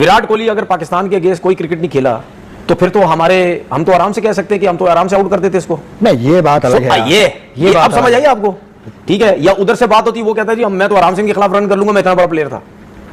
विराट कोहली अगर पाकिस्तान के अगेंस्ट कोई क्रिकेट नहीं खेला तो फिर तो हम तो आराम से कह सकते हैं कि हम तो आराम से आउट कर देते इसको। नहीं, ये बात अलग है। ये अब समझ आई आपको? ठीक है, या उधर से बात होती वो कहता है जी मैं तो आराम से इनके खिलाफ रन कर लूंगा, मैं इतना बड़ा प्लेयर था।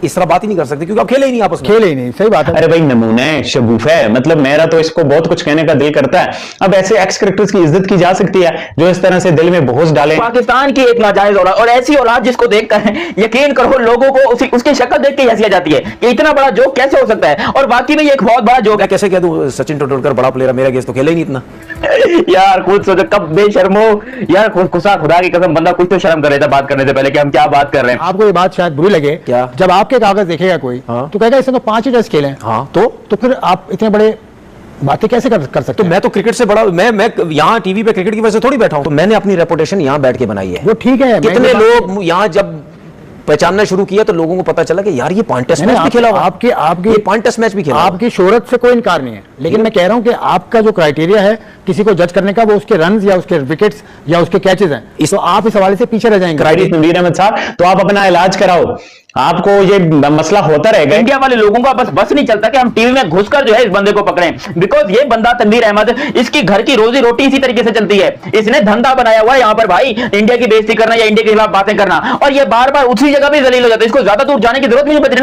इस तरह बात ही नहीं कर सकते क्योंकि आप खेले ही नहीं, आपस में खेले ही नहीं। सही बात है। अरे भाई नमूना है, शगुफ है, मतलब मेरा तो इसको बहुत कुछ कहने का दिल करता है। अब ऐसे एक्स क्रिकेटर्स की इज्जत की जा सकती है जो इस तरह से दिल में बोझ डाले। पाकिस्तान की एक नाजायज औलाद, और ऐसी औलाद जिसको देखकर यकीन करो लोगों को उसकी शक्ल देख के हंसी आ जाती है कि इतना बड़ा जोक कैसे हो सकता है। और बाकी में ये एक बहुत बड़ा जोक है। कैसे कह दूं सचिन तेंदुलकर बड़ा प्लेयर है, मेरा गेस तो खेले ही नहीं इतना। यार खुद सोचो, कब बेशर्मो यार, खुदा की कसम, बंदा कुछ तो शर्म कर रहा था बात करने से पहले कि हम क्या बात कर रहे हैं। आपको ये बात शायद बुरी लगे, क्या? जब आपके कागज देखेगा कोई तो कहेगा इसने तो 5 ही टेस्ट खेले। हाँ तो फिर आप इतने बड़े बातें कैसे कर सकते? तो मैं तो क्रिकेट से बड़ा, मैं यहाँ टीवी पे क्रिकेट की वजह से थोड़ी बैठा हूँ। तो मैंने अपनी रेपुटेशन यहाँ बैठ के बनाई है। वो ठीक है। कितने लोग यहाँ जब पहचानना शुरू किया तो लोगों को पता चला कि यार ये 5 टेस्ट मैच भी खेला हुआ, आपके 5 टेस्ट मैच भी खेला। आपकी शोहरत से कोई इनकार नहीं है, लेकिन मैं कह रहा हूं कि आपका जो क्राइटेरिया है किसी को जज करने का, वो उसके रन्स या उसके विकेट्स या उसके कैचेस हैं। तो आप इस हवाले से पीछे रह जाएंगे। तनवीर अहमद साहब, तो आप अपना इलाज कराओ, आपको ये मसला होता रहेगा। इंडिया वाले लोगों का बस नहीं चलता कि हम टीवी में घुसकर जो है इस बंदे को पकड़ें, बिकॉज ये बंदा तनवीर अहमद, इसकी घर की रोजी रोटी इसी तरीके से चलती है। इसने धंधा बनाया हुआ है यहाँ पर भाई इंडिया की बेइज्जती करना या इंडिया के खिलाफ बातें करना, और ये बार बार उसी जगह पे जलील हो जाता है। इसको ज्यादा दूर जाने की जरूरत नहीं पड़ती।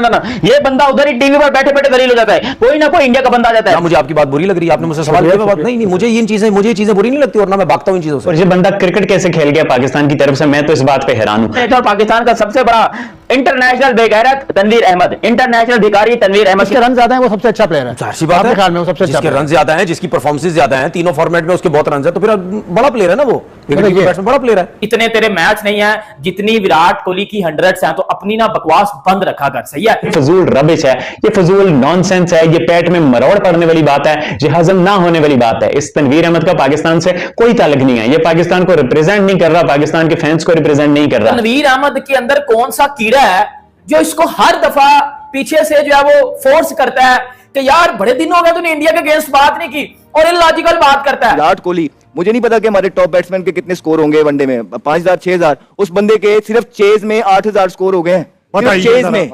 ना, ये बंदा उधर ही टीवी पर बैठे बैठे जलील हो जाता है। कोई ना कोई इंडिया का बंदा आ जाता है। मुझे आपकी बात बुरी लग रही है, आपने मुझसे सवाल किया, बात नहीं, मुझे ये चीजें बुरी नहीं लगती और ना मैं भागता हूं इन चीजों से। और ये बंदा क्रिकेट कैसे खेल गया पाकिस्तान की तरफ से, मैं तो इस बात पे हैरान हूं। पाकिस्तान का सबसे बड़ा इंटरनेशनल बेगैरत तनवीर अहमद, इंटरनेशनल भिखारी तनवीर अहमद। जिसके रन ज्यादा है वो सबसे अच्छा प्लेयर है। जाहिर सी बात है, ख्याल में वो सबसे अच्छा, जिसके रन ज्यादा है, जिसकी परफॉर्मेंस ज्यादा है, तीनों फॉर्मेट में उसके बहुत रन है, तो फिर बड़ा प्लेयर है ना वो, बड़ा प्लेयर है। इतने तेरे मैच नहीं है जितनी विराट कोहली की 100 हैं, तो अपनी ना बकवास बंद रखा कर। सही है, फजूल रबिश है, ये फजूल नॉनसेंस है, ये पेट में मरोड़ पड़ने वाली बात है, ये हजम ना होने वाली बात है। इस तनवीर अहमद का पाकिस्तान से कोई ताल्लुक नहीं है, ये पाकिस्तान को रिप्रेजेंट नहीं कर रहा, पाकिस्तान के फैंस को रिप्रेजेंट नहीं कर रहा। तनवीर अहमद के अंदर कौन सा कीड़ा है जो इसको हर दफा पीछे से जो है वो फोर्स करता है कि यार बड़े दिन हो गए तूने इंडिया के अगेंस्ट बात नहीं की, और इलॉजिकल बात करता है। विराट कोहली, मुझे नहीं पता कि हमारे टॉप बैट्समैन के कितने स्कोर होंगे वनडे में, 5000 6000, उस बंदे के सिर्फ चेज में 8000 स्कोर हो गए हैं, चेज में।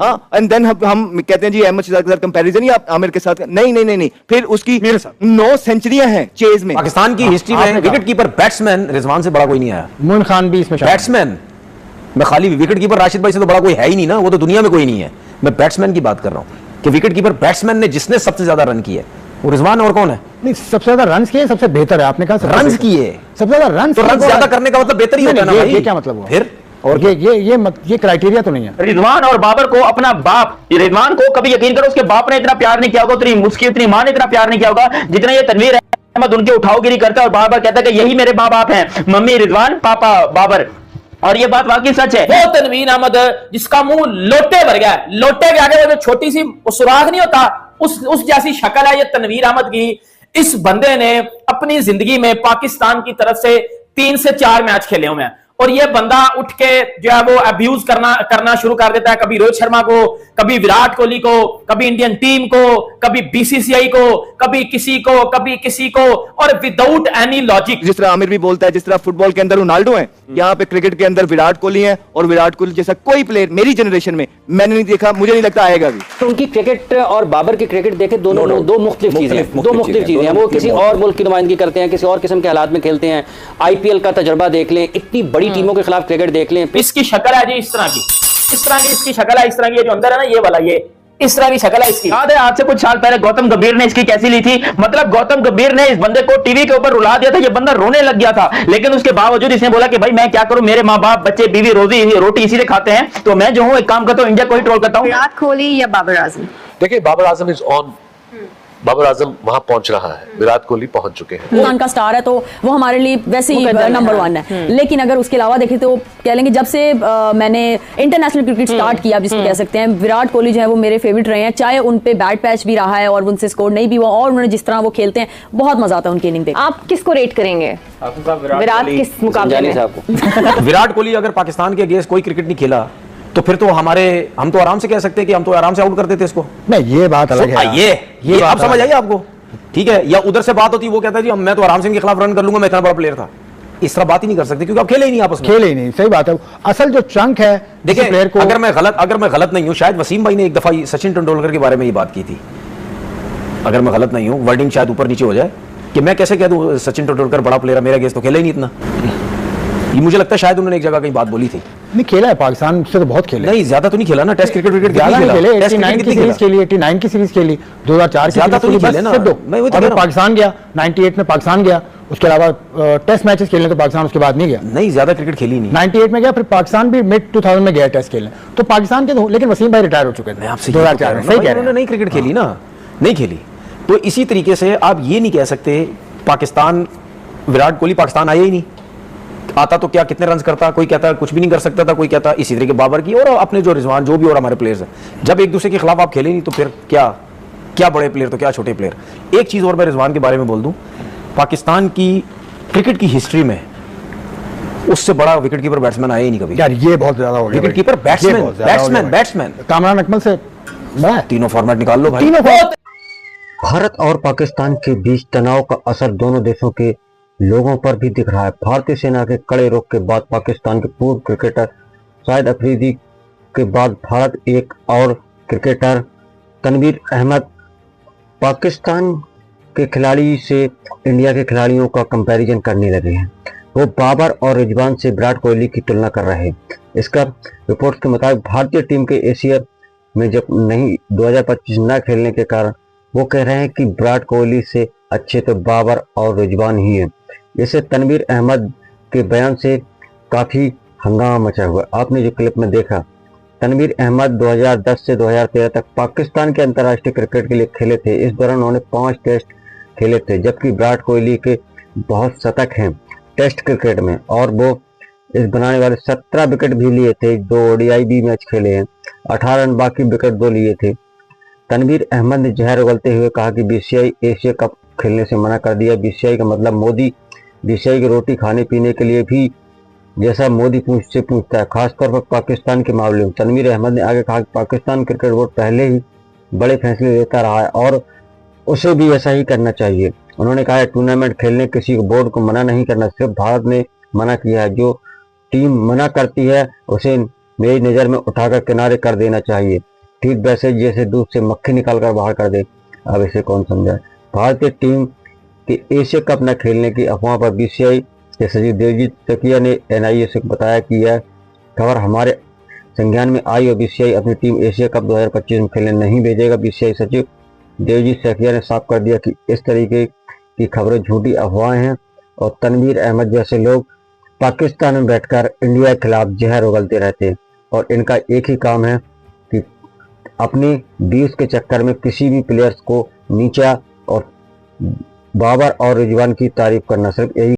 हाँ, एंड देन हम कहते हैं जी अहमद शहजाद के साथ कंपैरिजन ही आप आमिर के साथ, नहीं, फिर उसकी 9 सेंचुरियां हैं चेज में। पाकिस्तान की हिस्ट्री में विकेट कीपर बैट्समैन रिजवान से बड़ा कोई नहीं आया। मोइन खान भी इसमें बैट्समैन, मैं खाली विकेट कीपर राशिद भाई से तो बड़ा कोई है ही नहीं ना, वो तो दुनिया में कोई नहीं है। मैं बैट्समैन की बात कर रहा हूं कि विकेट कीपर बैट्समैन ने जिसने सबसे ज्यादा रन किए वो रिजवान, और कौन है? नहीं, सबसे ज्यादा रन किए, सबसे बेहतर है। आपने कहा रन किए, सबसे ज्यादा रन, तो रन ज्यादा करने का मतलब बेहतर ही होता है ना भाई। ये क्या मतलब हुआ फिर? और ये क्राइटेरिया तो नहीं है। रिजवान और बाबर को अपना बाप, रिजवान को कभी यकीन करो उसके बाप ने इतना प्यार नहीं किया होगा, उतनी मां ने इतना प्यार नहीं किया होगा जितना ये तनवीर अहमद उनके उठावगिरी करता है और बार बार कहता है कि यही मेरे माँ बाप हैं, मम्मी रिजवान, पापा बाबर। और ये बात वाकई सच है। वो तनवीर अहमद जिसका मुंह लोटे भर गया, लोटे के आगे वो जो छोटी सी सुराख नहीं होता, उस जैसी शक्ल है ये तनवीर अहमद की। इस बंदे ने अपनी जिंदगी में पाकिस्तान की तरफ से 3 से 4 मैच खेले हुए हैं, और ये बंदा उठ के जो है वो अब्यूज करना शुरू कर देता है, कभी रोहित शर्मा को, कभी विराट कोहली को, कभी इंडियन टीम को, कभी बीसीसीआई को, कभी किसी को, और विदाउट एनी लॉजिक। जिस तरह आमिर भी बोलता है, जिस तरह फुटबॉल के अंदर रोनाल्डो है, यहाँ पे क्रिकेट के अंदर विराट कोहली है, और विराट कोहली जैसा कोई प्लेयर मेरी जनरेशन में मैंने नहीं देखा, मुझे नहीं लगता आएगा भी। तो उनकी क्रिकेट और बाबर की क्रिकेट देखे, दोनों दो मुख्तलिफ चीजें हैं। वो किसी और मुल्क की नुमाइंदगी करते हैं, किसी और किस्म के हालात में खेलते हैं। आईपीएल का तजर्बा देख लें, इतनी बड़ी टीमों के खिलाफ क्रिकेट देख लें। इसकी शक्ल है जी इस तरह की इसकी शक्ल है इस तरह की, जो अंदर है ना ये वाला, ये इस तरह की शक्ल है इसकी। याद है आज से कुछ साल पहले गौतम गंभीर ने इसकी कैसी ली थी, मतलब गौतम गंभीर ने इस बंदे को टीवी के ऊपर रुला दिया था, ये बंदा रोने लग गया था, लेकिन उसके बावजूद इसने बोला कि भाई मैं क्या करूं, मेरे माँ बाप बच्चे बीवी रोटी इसी से खाते हैं, तो मैं जो हूं एक काम करता हूं, इंडिया को ही ट्रोल करता हूं। विराट कोहली या बाबर आजम? देखिए बाबर आजम इज ऑन, बाबर आजम वहां पहुंच रहा है, विराट कोहली पहुंच चुके हैं। पाकिस्तान का स्टार है तो वो हमारे लिए वैसे ही नंबर 1 है। लेकिन अगर उसके अलावा देखें तो कह लेंगे जब से मैंने इंटरनेशनल क्रिकेट स्टार्ट किया, जिसको कह सकते हैं, विराट कोहली जो है वो मेरे फेवरेट रहे हैं, चाहे उन पे बैड पैच भी रहा है और उनसे स्कोर नहीं भी हुआ, और उन्होंने जिस तरह वो खेलते हैं बहुत मजा आता है उनकी इनिंग देख। आप किसको रेट करेंगे विराट किस मुकाबले में? विराट कोहली अगर पाकिस्तान के अगेंस्ट कोई क्रिकेट नहीं खेला तो फिर तो हम तो आराम से कह सकते हैं कि हम तो आराम से आउट कर देते इसको। नहीं, ये बात अलग है। ये अब समझ आई आपको? ठीक है, या उधर से बात होती वो कहता है जी मैं तो आराम से इनके खिलाफ रन कर लूंगा, मैं इतना बड़ा प्लेयर था। इस तरह बात ही नहीं कर सकते क्योंकि आप खेले ही नहीं आपस में। खेले ही नहीं, सही बात है। असल जो चंक है देखिए प्लेयर को, अगर मैं गलत नहीं हूं, शायद वसीम भाई ने एक दफा सचिन तेंदुलकर के बारे में ये बात की थी, अगर मैं गलत नहीं हूं, वर्डिंग शायद ऊपर नीचे हो जाए, कि मैं कैसे कह दूं सचिन तेंदुलकर बड़ा प्लेयर है, मेरा गेस तो खेला ही नहीं इतना। ये मुझे लगता है शायद उन्होंने एक जगह कहीं बात बोली थी। नहीं खेला है पाकिस्तान से तो बहुत खेले, नहीं ज्यादा तो नहीं खेला ना, टेस्ट क्रिकेट ज्यादा नहीं खेले। 89 की सीरीज खेली, 89 की सीरीज खेली, 2004 की ज्यादा तो नहीं खेले ना। मैं वही तो पाकिस्तान गया 98 में, पाकिस्तान गया, उसके अलावा टेस्ट मैचेस खेलने तो पाकिस्तान उसके बाद नहीं गया। नहीं ज्यादा क्रिकेट खेली नहीं। 98 में गया, फिर पाकिस्तान भी मिड 2000 में गया टेस्ट खेलने, तो पाकिस्तान के तो, लेकिन वसीम भाई रिटायर हो चुके थे 2004 में। सही कह रहे हैं, उन्होंने नहीं क्रिकेट खेली ना, नहीं खेली। तो इसी तरीके से आप ये नहीं कह सकते पाकिस्तान, विराट कोहली पाकिस्तान आया ही नहीं, आता तो क्या कितने रन करता, कोई कहता कुछ भी नहीं कर सकता था, कोई कहता इसी तरीके बाबर की और अपने जो रिजवान जो भी और हमारे प्लेयर्स हैं, जब एक दूसरे के खिलाफ आप खेले नहीं तो फिर क्या बड़े प्लेयर तो क्या छोटे प्लेयर। एक चीज और मैं रिजवान के बारे में बोल दूं, पाकिस्तान की क्रिकेट की हिस्ट्री में उससे बड़ा विकेट कीपर बैट्समैन आया ही नहीं कभी यार। ये बहुत ज्यादा हो गया, wicket keeper batsman Kamran Akmal से तीनों फॉर्मेट निकाल लो भाई। भारत और पाकिस्तान के बीच तनाव का असर दोनों देशों के लोगों पर भी दिख रहा है। भारतीय सेना के कड़े रुख के बाद पाकिस्तान के पूर्व क्रिकेटर शाहिद अफरीदी के बाद भारत एक और क्रिकेटर तनवीर अहमद पाकिस्तान के खिलाड़ी से इंडिया के खिलाड़ियों का कंपैरिजन करने लगे हैं। वो बाबर और रिजवान से विराट कोहली की तुलना कर रहे हैं। इसका रिपोर्ट्स के मुताबिक भारतीय टीम के एशिया में जब नहीं 2025 न खेलने के कारण वो कह रहे हैं कि विराट कोहली से अच्छे तो बाबर और रिजवान ही है। जैसे तनवीर अहमद के बयान से काफ़ी हंगामा मचा हुआ। आपने जो क्लिप में देखा, तनवीर अहमद 2010 से 2013 तक पाकिस्तान के अंतर्राष्ट्रीय क्रिकेट के लिए खेले थे। इस दौरान उन्होंने 5 टेस्ट खेले थे, जबकि विराट कोहली के बहुत शतक हैं टेस्ट क्रिकेट में और वो इस बनाने वाले 17 विकेट भी लिए थे। 2 ODI भी मैच खेले हैं, 18 रन, बाकी विकेट 2 लिए थे। तनवीर अहमद ने जहर उगलते हुए कहा कि BCCI एशिया कप खेलने से मना कर दिया। BCCI का मतलब मोदी, BCCI की रोटी खाने पीने के लिए भी जैसा मोदी से पूछता है, खासतौर पर पाकिस्तान के मामले में। तनवीर अहमद ने आगे कहा कि पाकिस्तान क्रिकेट बोर्ड पहले ही बड़े फैसले लेता रहा है और उसे भी ऐसा ही करना चाहिए। उन्होंने कहा टूर्नामेंट खेलने किसी बोर्ड को मना नहीं करना, सिर्फ भारत ने मना किया है। जो टीम मना करती है उसे मेरी नज़र में उठाकर किनारे कर देना चाहिए, ठीक वैसे जैसे दूध से मक्खी निकाल कर बाहर कर दे। अब इसे कौन समझाए। भारतीय टीम के एशिया कप न खेलने की अफवाह पर BCCI के सचिव देवजीत सेकिया ने NIA से बताया कि यह खबर हमारे संज्ञान में आई और BCCI अपनी टीम एशिया कप 2025 में खेलने नहीं भेजेगा। BCCI सचिव देवजीत सेकिया ने साफ कर दिया कि इस तरीके की खबरें झूठी अफवाहें हैं और तनवीर अहमद जैसे लोग पाकिस्तान में बैठकर इंडिया के खिलाफ जहर उगलते रहते हैं और इनका एक ही काम है कि अपनी व्यूज के चक्कर में किसी भी प्लेयर्स को नीचा और बाबर और रिजवान की तारीफ करना, सिर्फ यही